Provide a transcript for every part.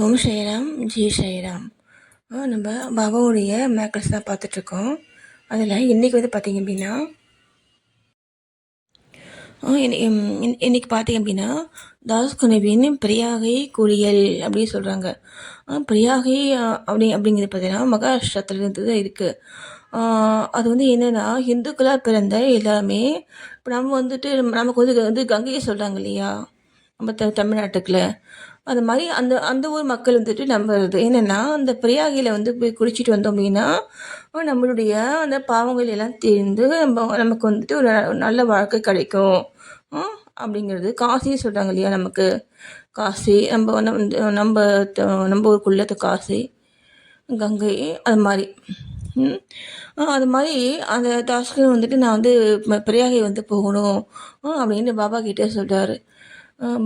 ஓம் ஸ்ரீராம், ஜெய் ஸ்ரீராம். நம்ம பாபாவுடைய மேக்கல்ஸ் தான் பார்த்துட்ருக்கோம். அதில் இன்றைக்கி வந்து பார்த்திங்க அப்படின்னா இன்றைக்கி பார்த்திங்க அப்படின்னா தாஸ்குனவின் பிரியாகை குளியல் அப்படின்னு சொல்கிறாங்க. பிரியாகை அப்படிங்கிறது பார்த்திங்கன்னா மகாராஷ்டிரத்துலேருந்து தான் இருக்குது. அது வந்து என்னென்னா இந்துக்களாக பிறந்த எல்லாமே இப்போ நம்ம வந்துட்டு நமக்கு வந்து கங்கையை சொல்கிறாங்க இல்லையா நம்ம தமிழ்நாட்டுக்குள்ள. அது மாதிரி அந்த அந்த ஊர் மக்கள் வந்துட்டு நம்புறது என்னென்னா அந்த பிரியாகையில் வந்து போய் குளிச்சுட்டு வந்தோம் அப்படின்னா நம்மளுடைய அந்த பாவங்கள் எல்லாம் தீர்ந்து நமக்கு வந்துட்டு ஒரு நல்ல வாழ்க்கை கிடைக்கும் அப்படிங்கிறது. காசின்னு சொல்கிறாங்க இல்லையா நமக்கு, காசி நம்ம வந்து நம்ம ஊருக்குள்ள காசி கங்கை அது மாதிரி. அது மாதிரி அந்த டாஸ்க்கு வந்துட்டு நான் வந்து பிரியாகை வந்து போகணும் அப்படின்னு பாபா கிட்டே சொல்கிறாரு.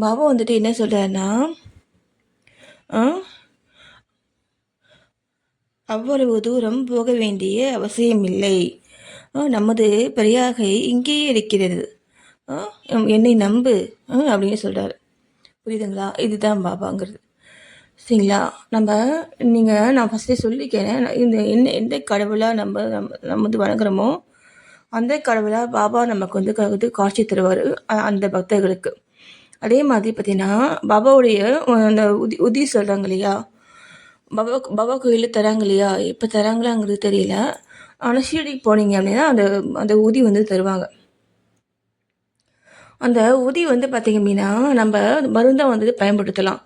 பாபா வந்துட்டு என்ன சொல்கிறாருன்னா, அவ்வளவு தூரம் போக வேண்டிய அவசியமில்லை, நமது பிரியாகை இங்கேயே இருக்கிறது, என்னை நம்பு அப்படின்னு சொல்கிறாரு. புரியுதுங்களா? இதுதான் பாபாங்கிறது. சரிங்களா? நான் ஃபஸ்ட்டே சொல்லிக்கிறேன், இந்த எந்த கடவுளாக நம்ம வந்து வணங்குறோமோ அந்த கடவுளாக பாபா நமக்கு வந்து காட்சி தருவார் அந்த பக்தர்களுக்கு. அதே மாதிரி பார்த்திங்கன்னா பாபாவுடைய அந்த உதி சொல்கிறாங்க இல்லையா, பாபா கோயிலில் தராங்க இல்லையா, இப்போ தராங்களாங்கிறது தெரியல. ஆனால் ஷீரடிக்கு போனீங்க அப்படின்னா அந்த அந்த உதி வந்து தருவாங்க. அந்த உதி வந்து பார்த்திங்க அப்படின்னா நம்ம மருந்தாக வந்து பயன்படுத்தலாம்.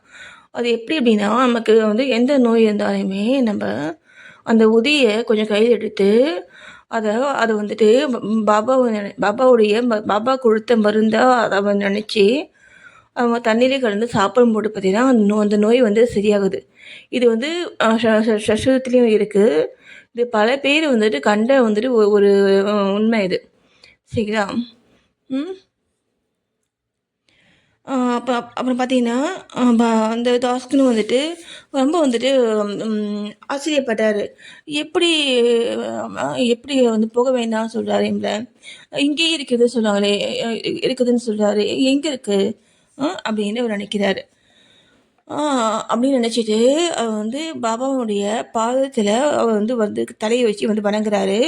அது எப்படி அப்படின்னா நமக்கு வந்து எந்த நோய் இருந்தாலுமே நம்ம அந்த உதியை கொஞ்சம் கையில் எடுத்து அதை வந்துட்டு பாபாவுடைய பாபா கொடுத்த மருந்தாக அதை நினச்சி அவங்க தண்ணீரே கலந்து சாப்பிடும்போது பார்த்திங்கன்னா அந்த நோய் வந்து சரியாகுது. இது வந்து சஸ்திரத்துலேயும் இருக்குது. இது பல பேர் வந்துட்டு கண்ட வந்துட்டு ஒரு உண்மை இது. சரிங்களா? அப்புறம் பார்த்தீங்கன்னா அந்த டாஸ்க்குன்னு வந்துட்டு ரொம்ப வந்துட்டு ஆச்சரியப்பட்டார். எப்படி வந்து போக வேண்டாம்னு சொல்கிறாரு, இங்கேயே இருக்குது சொல்லுவாங்களே, இருக்குதுன்னு சொல்கிறாரு, எங்கே இருக்குது அப்படின்னு அவர் நினைக்கிறாரு. அப்படின்னு நினச்சிட்டு அவர் வந்து பாபாவுடைய பாதத்தில் அவர் வந்து தலையை வச்சு வந்து வணங்குறாரு.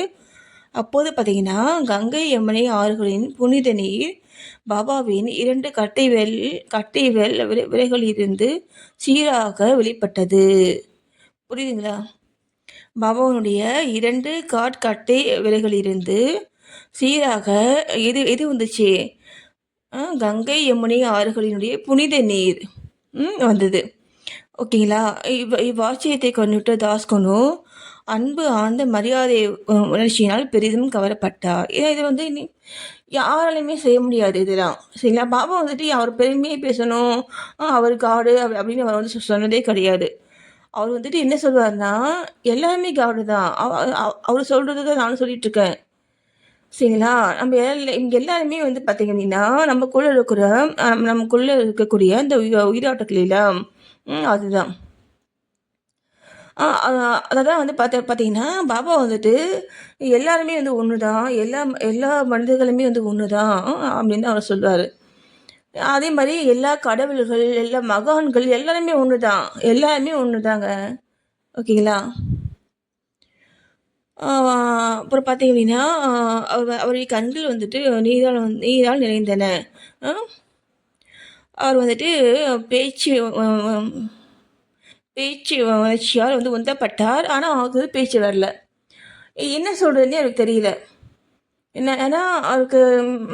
அப்போது பார்த்தீங்கன்னா கங்கை யமுனை ஆறுகளின் புனித நீர் பாபாவின் 2 கட்டை விரல்களிலிருந்து சீராக வெளிப்பட்டது. புரியுதுங்களா? பாபாவுடைய 2 கட்டை விரல்களிலிருந்து சீராக எது வந்துச்சு? கங்கை யமுனை ஆறுகளினுடைய புனித நீர் வந்தது. ஓகேங்களா? இவ்வாட்சியத்தை கொண்டுட்ட தாஸ்கனு அன்பு ஆழ்ந்த மரியாதை உணர்ச்சியினால் பெரிதும் கவரப்பட்டார். ஏன்னா இது வந்து யாராலையுமே செய்ய முடியாது இதெல்லாம். சரிங்களா? பாபா வந்துட்டு அவர் பெருமையை பேசணும், அவர் காடு அப்படின்னு அவர் வந்து சொன்னதே கிடையாது. அவர் வந்துட்டு என்ன சொல்லுவார்னா, எல்லாருமே காடு தான், அவர் சொல்கிறது தான் நானும் சொல்லிட்டு இருக்கேன். சரிங்களா? நம்ம இங்கே எல்லாருமே வந்து பார்த்திங்க அப்படின்னா நமக்குள்ளே இருக்கக்கூடிய அந்த உயிராட்டங்கள் இல்லையா, அதுதான். அததான் வந்து பார்த்தீங்கன்னா பாபா வந்துட்டு எல்லாருமே வந்து ஒன்று தான், எல்லா மனிதர்களுமே வந்து ஒன்று தான் அப்படின்னு அவர் சொல்லுவார். அதே மாதிரி எல்லா கடவுள்கள், எல்லா மகான்கள் எல்லாருமே ஒன்று தான், எல்லாருமே ஒன்று தாங்க. ஓகேங்களா? அப்புறம் பார்த்தீங்க அப்படின்னா அவருடைய கண்கள் வந்துட்டு நீரால் நிறைந்தன. அவர் வந்துட்டு பேச்சு வளர்ச்சியால் வந்து உந்தப்பட்டார். ஆனால் அவருக்கு பேச்சு வரல. என்ன சொல்கிறதுனே அவருக்கு தெரியல. ஏன்னா அவருக்கு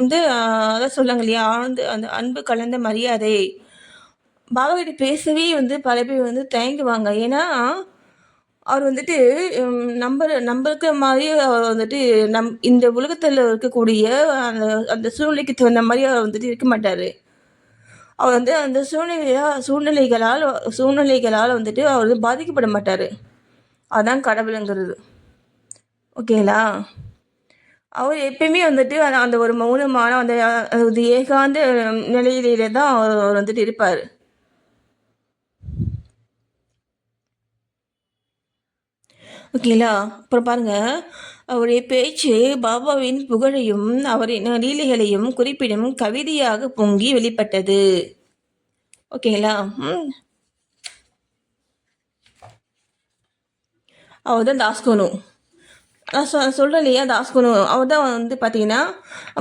வந்து அதான் சொல்லுவாங்க இல்லையா, அந்த அன்பு கலந்த மரியாதை. பாபாகிட்ட பேசவே வந்து பல பேர் வந்து தயங்குவாங்க. ஏன்னா அவர் வந்துட்டு நம்புற மாதிரி அவர் வந்துட்டு இந்த உலகத்தில் இருக்கக்கூடிய அந்த அந்த சூழ்நிலைக்கு தகுந்த மாதிரி அவர் வந்துட்டு இருக்க மாட்டார். அவர் வந்து அந்த சூழ்நிலைகளால் வந்துட்டு அவர் வந்து பாதிக்கப்பட மாட்டார். அதுதான் கடவுளுங்கிறது. ஓகேங்களா? அவர் எப்பயுமே வந்துட்டு அந்த ஒரு மௌனமான அந்த ஏகாந்த நிலையிலே தான் அவர் வந்துட்டு இருப்பார். ஓகேங்களா? அப்புறம் பாருங்கள், அவருடைய பேச்சு பாபாவின் புகழையும் அவரின் லீலைகளையும் குறிப்பிடும் கவிதையாக பொங்கி வெளிப்பட்டது. ஓகேங்களா? அவர் தான் தாஸ்கோனு. நான் சொல்கிறேன் இல்லையா, தாஸ்கோனு அவர் தான் வந்து பார்த்தீங்கன்னா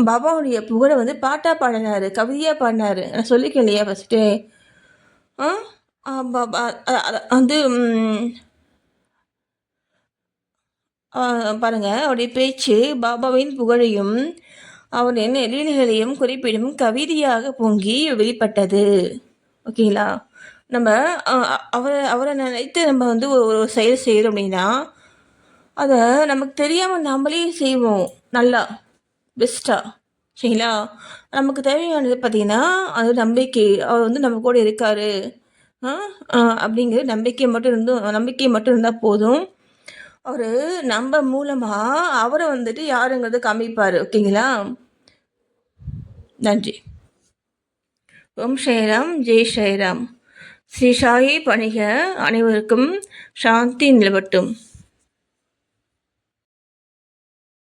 பாபாவுடைய புகழை வந்து பாட்டாக பாடினார், கவிதையாக பாடினார். நான் சொல்லியிருக்கேன் இல்லையா ஃபஸ்ட்டு. ஆ பாபா வந்து பாருங்க, அவருடைய பேச்சு பாபாவின் புகழையும் அவரின் லீலைகளையும் குறிப்பிடும் கவிதையாக பொங்கி வெளிப்பட்டது. ஓகேங்களா? நம்ம அவரை அவரை நினைத்து நம்ம வந்து ஒரு செயல் செய்கிறோம் அப்படின்னா அதை நமக்கு தெரியாமல் நம்மளே செய்வோம் நல்லா பெஸ்ட்டாக. சரிங்களா? நமக்கு தேவையானது பார்த்திங்கன்னா அது நம்பிக்கை. அவர் வந்து நம்ம கூட இருக்கார் அப்படிங்கிற நம்பிக்கை மட்டும் இருந்தால் போதும். அவர் நம்ம மூலமாக அவரை வந்துட்டு யாருங்கிறத காமிப்பார். ஓகேங்களா? நன்றி. ஓம் ஸ்ரீராம், ஜெய் ஸ்ரீராம். ஸ்ரீ சாயி பணிக, அனைவருக்கும் சாந்தி நிலவட்டும்.